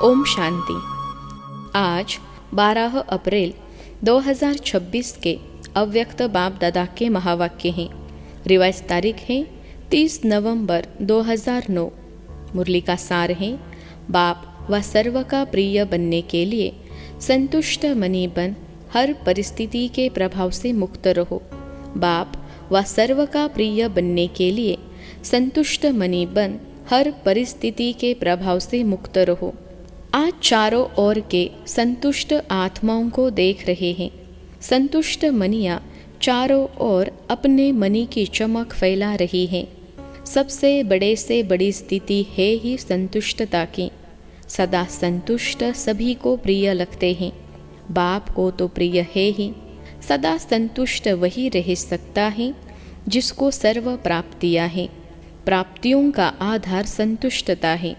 ओम शांति। आज 12 अप्रैल 2026 के अव्यक्त बाप दादा के महावाक्य हैं। रिवाइज तारीख है 30 नवंबर 2009। मुरली का सार है, बाप व सर्व का प्रिय बनने के लिए संतुष्ट मनी बन हर परिस्थिति के प्रभाव से मुक्त रहो। बाप व सर्व का प्रिय बनने के लिए संतुष्ट मनी बन हर परिस्थिति के प्रभाव से मुक्त रहो। आज चारों ओर के संतुष्ट आत्माओं को देख रहे हैं। संतुष्ट मनियाँ चारों ओर अपने मनी की चमक फैला रही हैं। सबसे बड़े से बड़ी स्थिति है ही संतुष्टता की। सदा संतुष्ट सभी को प्रिय लगते हैं। बाप को तो प्रिय है ही। सदा संतुष्ट वही रह सकता है जिसको सर्व प्राप्तियाँ हैं। प्राप्तियों का आधार संतुष्टता है।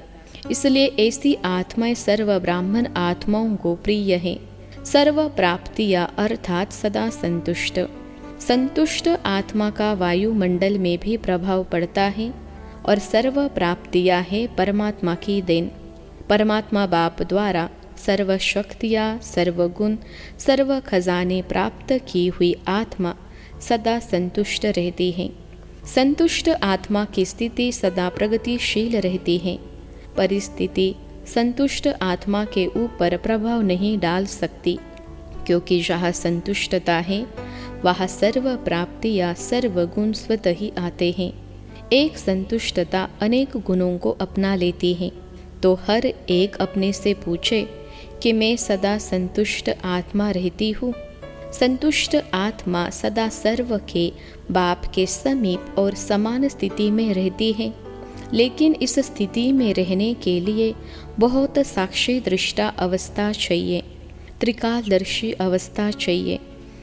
इसलिए ऐसी आत्माएं सर्व ब्राह्मण आत्माओं को प्रिय है। सर्व प्राप्तियाँ अर्थात सदा संतुष्ट। संतुष्ट आत्मा का वायुमंडल में भी प्रभाव पड़ता है और सर्व प्राप्तियाँ है परमात्मा की देन। परमात्मा बाप द्वारा सर्व शक्तियाँ, सर्व गुण, सर्व खजाने प्राप्त की हुई आत्मा सदा संतुष्ट रहती है। संतुष्ट आत्मा की स्थिति सदा प्रगतिशील रहती है। परिस्थिति संतुष्ट आत्मा के ऊपर प्रभाव नहीं डाल सकती, क्योंकि जहाँ संतुष्टता है वहाँ सर्व प्राप्तियाँ, सर्व गुण स्वतः ही आते हैं। एक संतुष्टता अनेक गुणों को अपना लेती है। तो हर एक अपने से पूछे कि मैं सदा संतुष्ट आत्मा रहती हूँ। संतुष्ट आत्मा सदा सर्व के बाप के समीप और समान स्थिति में रहती है। लेकिन इस स्थिति में रहने के लिए बहुत साक्षी दृष्टा अवस्था चाहिए, त्रिकालदर्शी अवस्था चाहिए।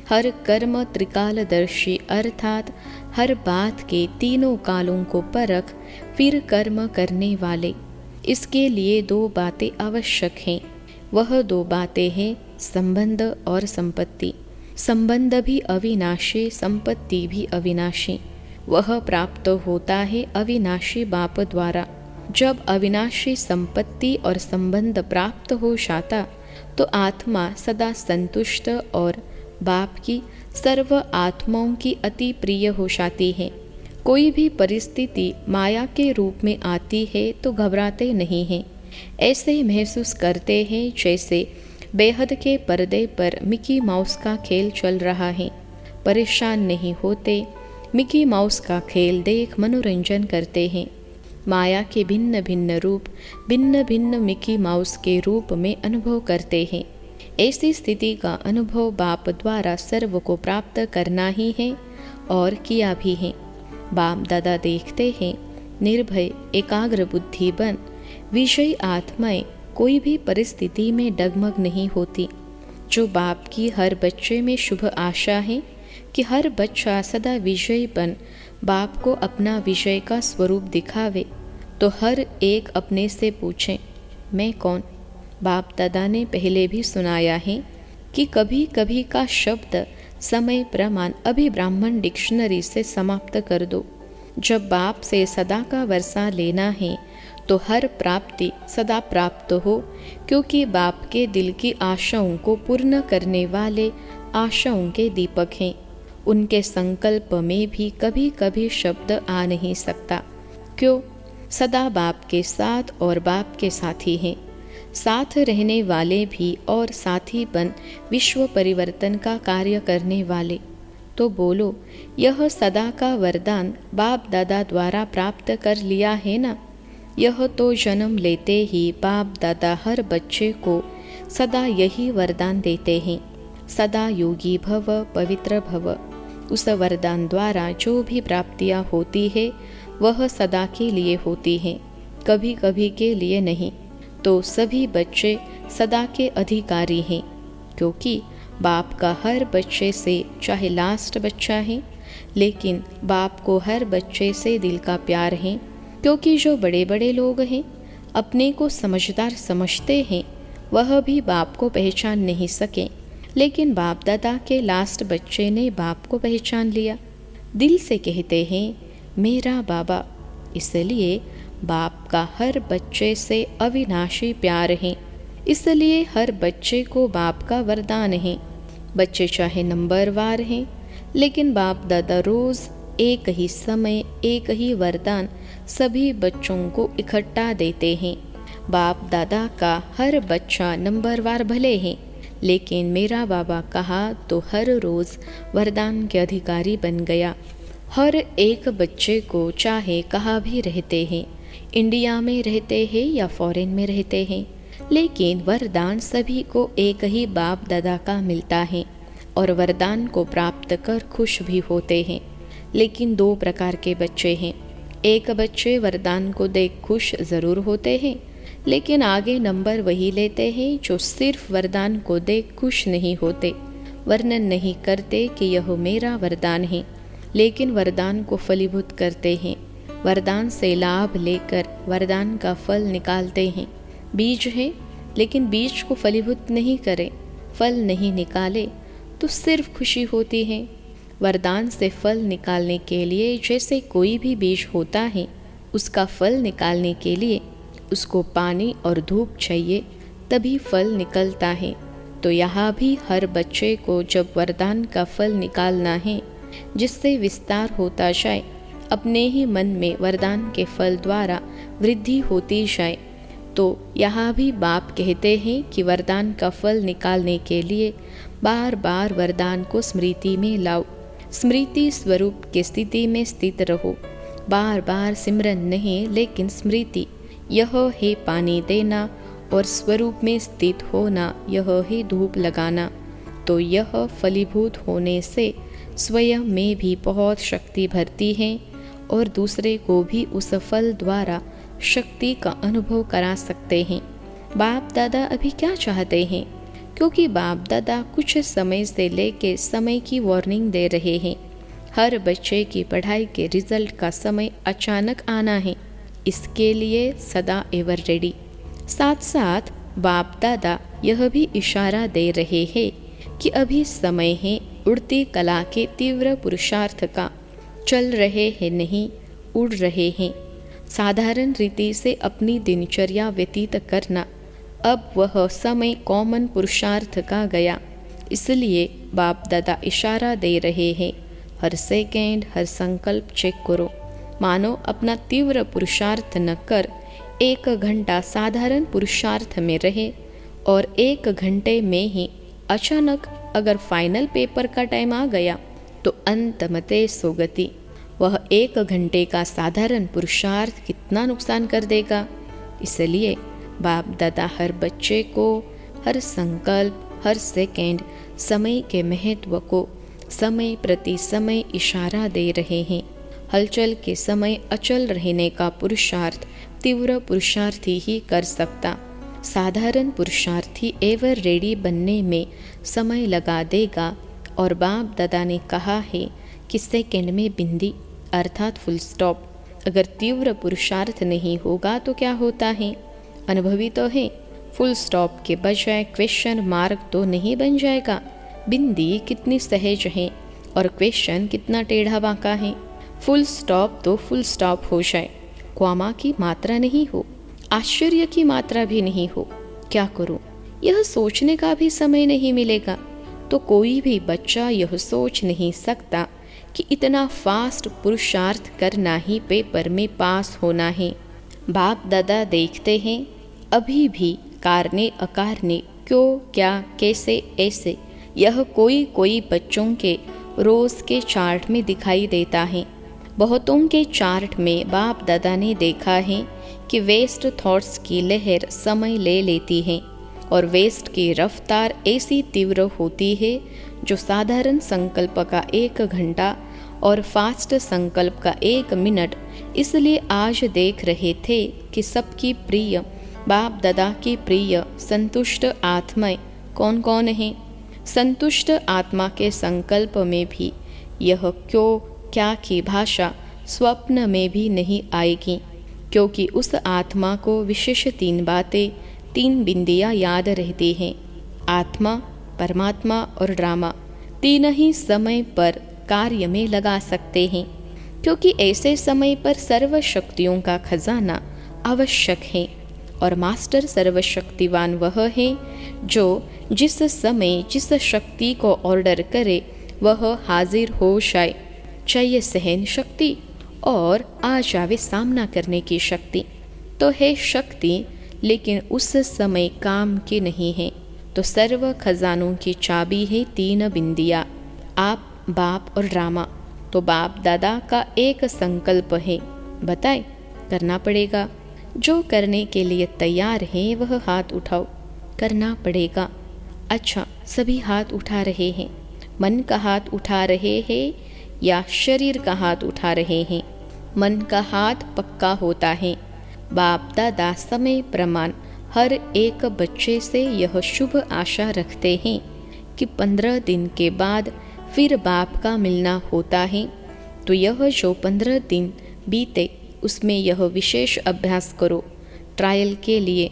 हर कर्म त्रिकालदर्शी अर्थात हर बात के तीनों कालों को परख फिर कर्म करने वाले। इसके लिए दो बातें आवश्यक हैं। वह दो बातें हैं संबंध और संपत्ति। संबंध भी अविनाशी, संपत्ति भी अविनाशी। वह प्राप्त होता है अविनाशी बाप द्वारा। जब अविनाशी संपत्ति और संबंध प्राप्त हो जाता तो आत्मा सदा संतुष्ट और बाप की सर्व आत्माओं की अति प्रिय हो जाती है। कोई भी परिस्थिति माया के रूप में आती है तो घबराते नहीं हैं। ऐसे महसूस करते हैं जैसे बेहद के पर्दे पर मिकी माउस का खेल चल रहा है। परेशान नहीं होते। मिकी माउस का खेल देख मनोरंजन करते हैं। माया के भिन्न भिन्न रूप भिन्न भिन्न मिकी माउस के रूप में अनुभव करते हैं। ऐसी स्थिति का अनुभव बाप द्वारा सर्व को प्राप्त करना ही है और किया भी है। बाप दादा देखते हैं निर्भय एकाग्र बुद्धि बन विजयी आत्माएं कोई भी परिस्थिति में डगमग नहीं होती। जो बाप की हर बच्चे में शुभ आशा है कि हर बच्चा सदा विजयी बन बाप को अपना विजय का स्वरूप दिखावे, तो हर एक अपने से पूछे मैं कौन। बाप दादा ने पहले भी सुनाया है कि कभी कभी का शब्द समय प्रमाण अभी ब्राह्मण डिक्शनरी से समाप्त कर दो। जब बाप से सदा का वर्षा लेना है तो हर प्राप्ति सदा प्राप्त हो, क्योंकि बाप के दिल की आशाओं को पूर्ण करने वाले आशाओं के दीपक हैं। उनके संकल्प में भी कभी कभी शब्द आ नहीं सकता। क्यों? सदा बाप के साथ और बाप के साथी हैं। साथ रहने वाले भी और साथी बन विश्व परिवर्तन का कार्य करने वाले। तो बोलो, यह सदा का वरदान बाप दादा द्वारा प्राप्त कर लिया है ना? यह तो जन्म लेते ही बाप दादा हर बच्चे को सदा यही वरदान देते हैं, सदा योगी भव, पवित्र भव। उस वरदान द्वारा जो भी प्राप्तियाँ होती है वह सदा के लिए होती हैं, कभी कभी के लिए नहीं। तो सभी बच्चे सदा के अधिकारी हैं, क्योंकि बाप का हर बच्चे से चाहे लास्ट बच्चा है, लेकिन बाप को हर बच्चे से दिल का प्यार है। क्योंकि जो बड़े बड़े लोग हैं अपने को समझदार समझते हैं, वह भी बाप को पहचान नहीं सके, लेकिन बाप दादा के लास्ट बच्चे ने बाप को पहचान लिया। दिल से कहते हैं मेरा बाबा। इसलिए बाप का हर बच्चे से अविनाशी प्यार है। इसलिए हर बच्चे को बाप का वरदान है। बच्चे चाहे नंबरवार हैं, लेकिन बाप दादा रोज़ एक ही समय एक ही वरदान सभी बच्चों को इकट्ठा देते हैं। बाप दादा का हर बच्चा नंबरवार भले हैं, लेकिन मेरा बाबा कहा तो हर रोज़ वरदान के अधिकारी बन गया। हर एक बच्चे को चाहे कहाँ भी रहते हैं, इंडिया में रहते हैं या फॉरेन में रहते हैं, लेकिन वरदान सभी को एक ही बाप दादा का मिलता है और वरदान को प्राप्त कर खुश भी होते हैं। लेकिन दो प्रकार के बच्चे हैं। एक बच्चे वरदान को देख खुश ज़रूर होते हैं, लेकिन आगे नंबर वही लेते हैं जो सिर्फ वरदान को देख खुश नहीं होते, वर्णन नहीं करते कि यह मेरा वरदान है, लेकिन वरदान को फलीभूत करते हैं। वरदान से लाभ लेकर वरदान का फल निकालते हैं। बीज है, लेकिन बीज को फलीभूत नहीं करे, फल नहीं निकाले तो सिर्फ खुशी होती है। वरदान से फल निकालने के लिए जैसे कोई भी बीज होता है, उसका फल निकालने के लिए उसको पानी और धूप चाहिए, तभी फल निकलता है। तो यहाँ भी हर बच्चे को जब वरदान का फल निकालना है, जिससे विस्तार होता जाए, अपने ही मन में वरदान के फल द्वारा वृद्धि होती जाए, तो यहाँ भी बाप कहते हैं कि वरदान का फल निकालने के लिए बार बार वरदान को स्मृति में लाओ। स्मृति स्वरूप की स्थिति में स्थित रहो। बार बार सिमरन नहीं, लेकिन स्मृति। यह है पानी देना और स्वरूप में स्थित होना, यह है धूप लगाना। तो यह फलीभूत होने से स्वयं में भी बहुत शक्ति भरती है और दूसरे को भी उस फल द्वारा शक्ति का अनुभव करा सकते हैं। बाप दादा अभी क्या चाहते हैं? क्योंकि बाप दादा कुछ समय से लेके समय की वार्निंग दे रहे हैं। हर बच्चे की पढ़ाई के रिजल्ट का समय अचानक आना है, इसके लिए सदा एवर रेडी। साथ साथ बाप दादा यह भी इशारा दे रहे हैं कि अभी समय है उड़ती कला के तीव्र पुरुषार्थ का। चल रहे हैं नहीं, उड़ रहे हैं। साधारण रीति से अपनी दिनचर्या व्यतीत करना, अब वह समय कॉमन पुरुषार्थ का गया। इसलिए बाप दादा इशारा दे रहे हैं, हर सेकेंड हर संकल्प चेक करो। मानो अपना तीव्र पुरुषार्थ न कर 1 घंटा साधारण पुरुषार्थ में रहे और 1 घंटे में ही अचानक अगर फाइनल पेपर का टाइम आ गया तो अंत मते सोगति। वह 1 घंटे का साधारण पुरुषार्थ कितना नुकसान कर देगा। इसलिए बाप दादा हर बच्चे को हर संकल्प, हर सेकेंड समय के महत्व को समय प्रति समय इशारा दे रहे हैं। हलचल के समय अचल रहने का पुरुषार्थ तीव्र पुरुषार्थी ही कर सकता। साधारण पुरुषार्थी एवर रेडी बनने में समय लगा देगा। और बाप दादा ने कहा है कि सेकेंड में बिंदी अर्थात फुल स्टॉप। अगर तीव्र पुरुषार्थ नहीं होगा तो क्या होता है? अनुभवी तो है, फुल स्टॉप के बजाय क्वेश्चन मार्क तो नहीं बन जाएगा। बिंदी कितनी सहज है और क्वेश्चन कितना टेढ़ा बांका है। फुल स्टॉप तो फुल स्टॉप हो जाए, क्वामा की मात्रा नहीं हो, आश्चर्य की मात्रा भी नहीं हो। क्या करूं? यह सोचने का भी समय नहीं मिलेगा। तो कोई भी बच्चा यह सोच नहीं सकता कि इतना फास्ट पुरुषार्थ करना ही पेपर में पास होना है। बाप दादा देखते हैं अभी भी कारने अकारने, क्यों, क्या, कैसे, ऐसे, यह कोई कोई बच्चों के रोज़ के चार्ट में दिखाई देता है। बहुतों के चार्ट में बाप दादा ने देखा है कि वेस्ट थॉट्स की लहर समय ले लेती है और वेस्ट की रफ्तार ऐसी तीव्र होती है जो साधारण संकल्प का 1 घंटा और फास्ट संकल्प का 1 मिनट। इसलिए आज देख रहे थे कि सबकी प्रिय बाप दादा की प्रिय संतुष्ट आत्माएं कौन कौन हैं। संतुष्ट आत्मा के संकल्प में भी यह क्यों, क्या की भाषा स्वप्न में भी नहीं आएगी, क्योंकि उस आत्मा को विशेष 3 बातें, 3 बिंदियाँ याद रहती हैं। आत्मा, परमात्मा और ड्रामा 3 ही समय पर कार्य में लगा सकते हैं, क्योंकि ऐसे समय पर सर्व शक्तियों का खजाना आवश्यक है। और मास्टर सर्वशक्तिवान वह है जो जिस समय जिस शक्ति को ऑर्डर करे वह हाजिर हो जाए, चाहिए सहन शक्ति और आ जावे सामना करने की शक्ति। तो है शक्ति लेकिन उस समय काम की नहीं है। तो सर्व खजानों की चाबी है 3 बिंदिया, आप, बाप और रामा। तो बाप दादा का एक संकल्प है, बताए करना पड़ेगा। जो करने के लिए तैयार है वह हाथ उठाओ, करना पड़ेगा। अच्छा, सभी हाथ उठा रहे हैं। मन का हाथ उठा रहे हैं या शरीर का हाथ उठा रहे हैं? मन का हाथ पक्का होता है। बाप दादा समय प्रमाण हर एक बच्चे से यह शुभ आशा रखते हैं कि 15 दिन के बाद फिर बाप का मिलना होता है। तो यह जो 15 दिन बीते उसमें यह विशेष अभ्यास करो। ट्रायल के लिए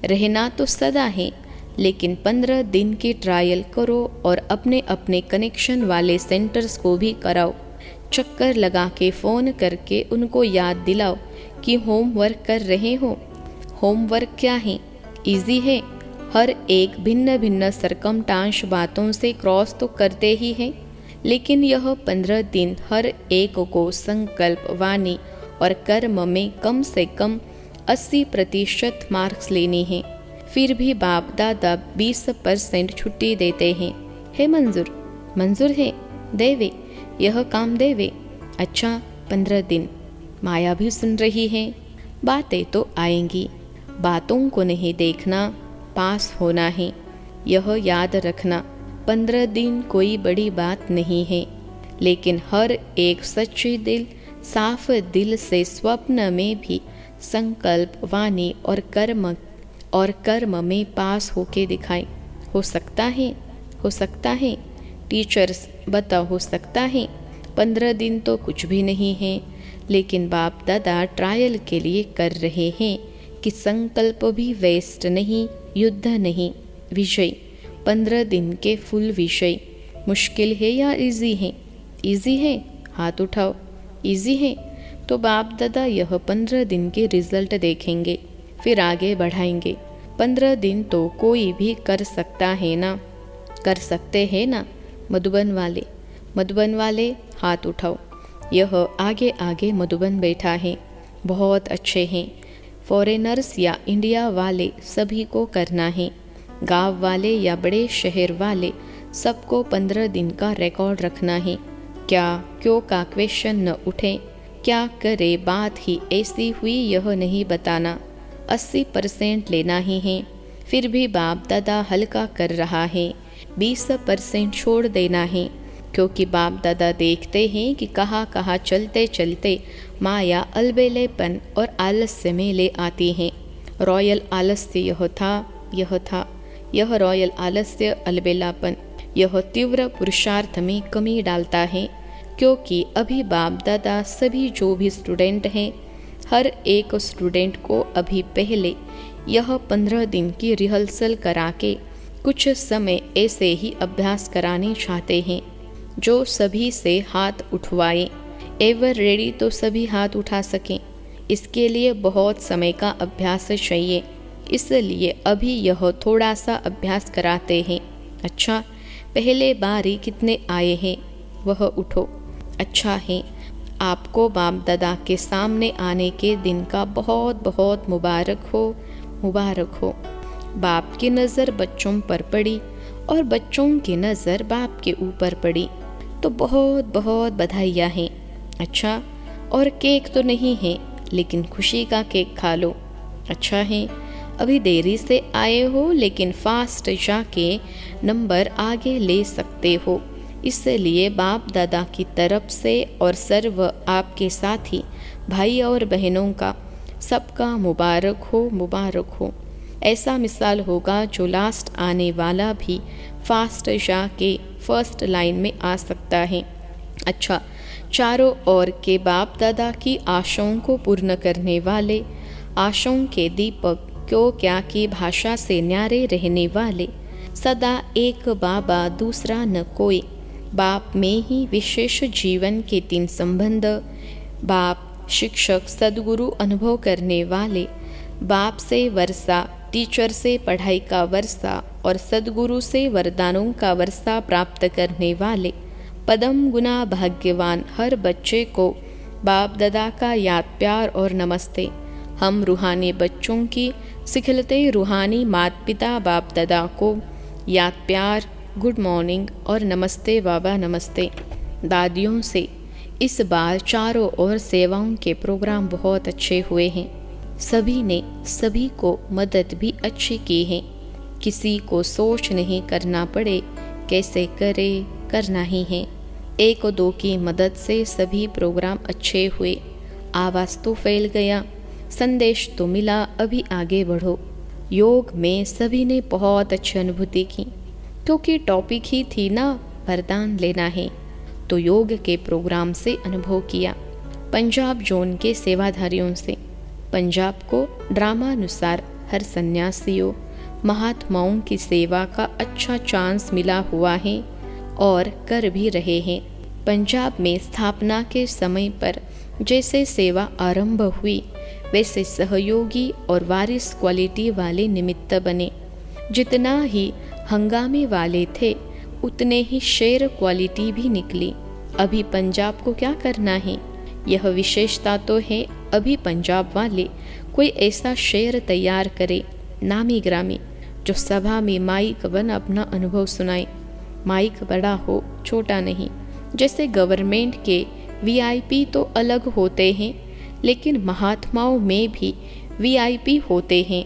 रहना तो सदा है, लेकिन 15 दिन की ट्रायल करो और अपने अपने कनेक्शन वाले सेंटर्स को भी कराओ। चक्कर लगा के फ़ोन करके उनको याद दिलाओ कि होमवर्क कर रहे हो। होमवर्क क्या है? इजी है। हर एक भिन्न भिन्न सरकमटांश बातों से क्रॉस तो करते ही हैं, लेकिन यह 15 दिन हर एक को संकल्प, वाणी और कर्म में कम से कम 80% मार्क्स लेने हैं। फिर भी बाप दादा 20% छुट्टी देते हैं। है मंजूर? मंजूर है, देवे, यह काम देवे। अच्छा, 15 दिन। माया भी सुन रही है। बातें तो आएंगी, बातों को नहीं देखना, पास होना है। यह याद रखना, 15 दिन कोई बड़ी बात नहीं है, लेकिन हर एक सच्चे दिल, साफ दिल से स्वप्न में भी संकल्प, वाणी और कर्म में पास होके दिखाए। हो सकता है, हो सकता है। टीचर्स बताओ, हो सकता है? 15 दिन तो कुछ भी नहीं है, लेकिन बाप दादा ट्रायल के लिए कर रहे हैं कि संकल्प भी वेस्ट नहीं, युद्ध नहीं, विजय। 15 दिन के फुल विषय। मुश्किल है या इजी है? इजी है, हाथ उठाओ। इजी है तो बाप दादा यह 15 दिन के रिजल्ट देखेंगे, फिर आगे बढ़ाएंगे। 15 दिन तो कोई भी कर सकता है ना? कर सकते हैं ना? मधुबन वाले हाथ उठाओ। यह आगे आगे मधुबन बैठा है, बहुत अच्छे हैं। फॉरेनर्स या इंडिया वाले सभी को करना है। गांव वाले या बड़े शहर वाले सबको 15 दिन का रिकॉर्ड रखना है। क्या क्यों का क्वेश्चन न उठे, क्या करे बात ही ऐसी हुई यह नहीं बताना। 80% लेना ही है। फिर भी बाप दादा हल्का कर रहा है, 20% छोड़ देना है, क्योंकि बाप दादा देखते हैं कि कहाँ कहाँ चलते चलते माया अलबेलेपन और आलस्य में ले आती है। रॉयल आलस्य यह रॉयल आलस्य, अलबेलापन, यह तीव्र पुरुषार्थ में कमी डालता है। क्योंकि अभी बाप दादा सभी जो भी स्टूडेंट हैं, हर एक स्टूडेंट को अभी पहले यह 15 दिन की रिहर्सल करा के कुछ समय ऐसे ही अभ्यास कराने चाहते हैं, जो सभी से हाथ उठवाए। एवर रेडी तो सभी हाथ उठा सकें, इसके लिए बहुत समय का अभ्यास चाहिए, इसलिए अभी यह थोड़ा सा अभ्यास कराते हैं। अच्छा, पहले बारी कितने आए हैं वह उठो। अच्छा है, आपको बाप दादा के सामने आने के दिन का बहुत बहुत मुबारक हो, मुबारक हो। बाप की नज़र बच्चों पर पड़ी और बच्चों की नज़र बाप के ऊपर पड़ी, तो बहुत बहुत बधाइयाँ हैं। अच्छा, और केक तो नहीं है, लेकिन खुशी का केक खा लो। अच्छा है, अभी देरी से आए हो, लेकिन फास्ट जाके नंबर आगे ले सकते हो, इसलिए बाप दादा की तरफ से और सर्व आपके साथी भाई और बहनों का सबका मुबारक हो, मुबारक हो। ऐसा मिसाल होगा जो लास्ट आने वाला भी फास्ट जाके फर्स्ट लाइन में आ सकता है। अच्छा, चारों ओर के बाप दादा की आशाओं को पूर्ण करने वाले, आशाओं के दीपक क्यों क्या की भाषा से न्यारे रहने वाले, सदा एक बाबा दूसरा न कोई, बाप में ही विशेष जीवन के 3 संबंध, बाप, शिक्षक, सदगुरु अनुभव करने वाले, बाप से वर्षा, टीचर से पढ़ाई का वर्षा और सद्गुरु से वरदानों का वर्षा प्राप्त करने वाले पदम गुना भाग्यवान हर बच्चे को बाप दादा का याद प्यार और नमस्ते। हम रूहानी बच्चों की सिखलते रूहानी माता पिता बाप दादा को याद प्यार, गुड मॉर्निंग और नमस्ते बाबा नमस्ते। दादियों से इस बार चारों ओर सेवाओं के प्रोग्राम बहुत अच्छे हुए हैं। सभी ने सभी को मदद भी अच्छी की है। किसी को सोच नहीं करना पड़े कैसे करे, करना ही है। एक और दो की मदद से सभी प्रोग्राम अच्छे हुए। आवाज़ तो फैल गया, संदेश तो मिला, अभी आगे बढ़ो। योग में सभी ने बहुत अच्छी अनुभूति की, क्योंकि टॉपिक ही थी ना वरदान लेना है, तो योग के प्रोग्राम से अनुभव किया। पंजाब जोन के सेवाधारियों से पंजाब को ड्रामानुसार हर सन्यासियों महात्माओं की सेवा का अच्छा चांस मिला हुआ है और कर भी रहे हैं। पंजाब में स्थापना के समय पर जैसे सेवा आरंभ हुई, वैसे सहयोगी और वारिस क्वालिटी वाले निमित्त बने। जितना ही हंगामे वाले थे उतने ही शेर क्वालिटी भी निकली। अभी पंजाब को क्या करना है, यह विशेषता तो है। अभी पंजाब वाले कोई ऐसा शेर तैयार करे, नामी ग्रामी, जो सभा में माइक बन अपना अनुभव सुनाए। माइक बड़ा हो, छोटा नहीं। जैसे गवर्नमेंट के वीआईपी तो अलग होते हैं, लेकिन महात्माओं में भी वीआईपी होते हैं।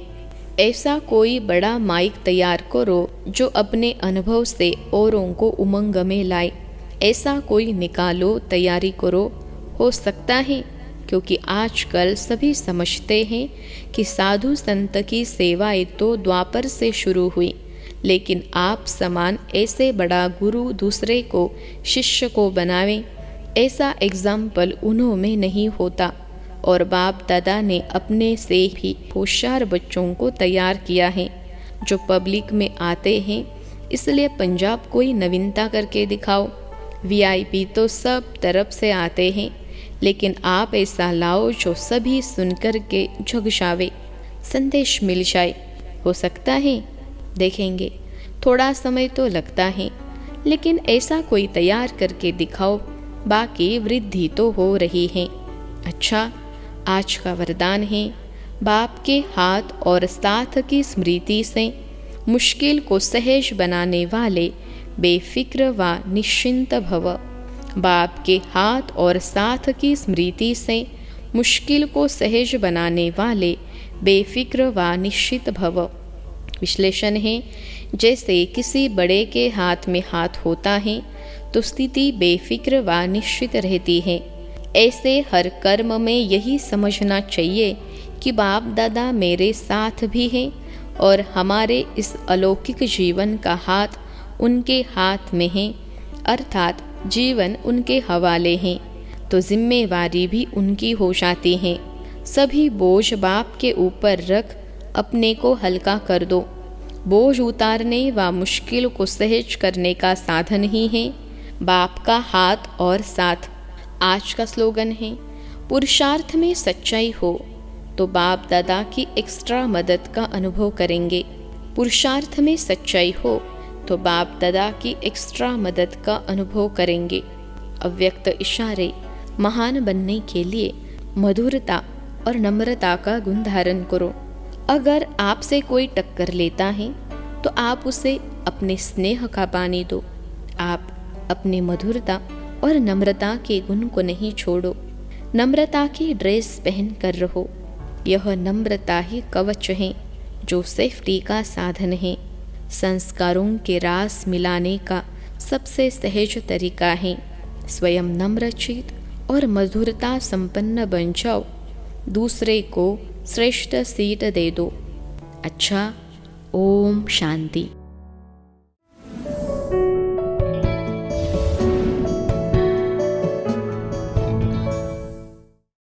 ऐसा कोई बड़ा माइक तैयार करो जो अपने अनुभव से औरों को उमंग में लाए। ऐसा कोई निकालो, तैयारी करो। हो सकता है, क्योंकि आजकल सभी समझते हैं कि साधु संत की सेवाएं तो द्वापर से शुरू हुई, लेकिन आप समान ऐसे बड़ा गुरु दूसरे को शिष्य को बनावे, ऐसा एग्जाम्पल उन्हों में नहीं होता। और बाप दादा ने अपने से भी होशियार बच्चों को तैयार किया है जो पब्लिक में आते हैं। इसलिए पंजाब कोई नवीनता करके दिखाओ। वीआईपी तो सब तरफ से आते हैं, लेकिन आप ऐसा लाओ जो सभी सुनकर के झुकझावे, संदेश मिल जाए। हो सकता है, देखेंगे। थोड़ा समय तो लगता है, लेकिन ऐसा कोई तैयार करके दिखाओ, बाकी वृद्धि तो हो रही है। अच्छा, आज का वरदान है, बाप के हाथ और साथ की स्मृति से मुश्किल को सहज बनाने वाले बेफिक्र व निश्चिंत भव। बाप के हाथ और साथ की स्मृति से मुश्किल को सहज बनाने वाले बेफिक्र व निश्चित भव। विश्लेषण है, जैसे किसी बड़े के हाथ में हाथ होता है तो स्थिति बेफिक्र व निश्चित रहती है। ऐसे हर कर्म में यही समझना चाहिए कि बाप दादा मेरे साथ भी हैं और हमारे इस अलौकिक जीवन का हाथ उनके हाथ में है, अर्थात जीवन उनके हवाले हैं, तो जिम्मेवारी भी उनकी हो जाती है। सभी बोझ बाप के ऊपर रख अपने को हल्का कर दो। बोझ उतारने व मुश्किल को सहज करने का साधन ही है बाप का हाथ और साथ। आज का स्लोगन है, पुरुषार्थ में सच्चाई हो तो बाप दादा की एक्स्ट्रा मदद का अनुभव करेंगे। पुरुषार्थ में सच्चाई हो तो बाप दादा की एक्स्ट्रा मदद का अनुभव करेंगे। अव्यक्त इशारे महान बनने के लिए मधुरता और नम्रता का गुण धारण करो। अगर आपसे कोई टक्कर लेता है तो आप उसे अपने स्नेह का पानी दो। आप अपनी मधुरता और नम्रता के गुण को नहीं छोड़ो। नम्रता की ड्रेस पहन कर रहो। यह नम्रता ही कवच है जो सेफ्टी का साधन है। संस्कारों के रास मिलाने का सबसे सहज तरीका है। स्वयं नम्रचित और मधुरता संपन्न बन जाओ, दूसरे को श्रेष्ठ सीट दे दो। अच्छा, ओम शांति।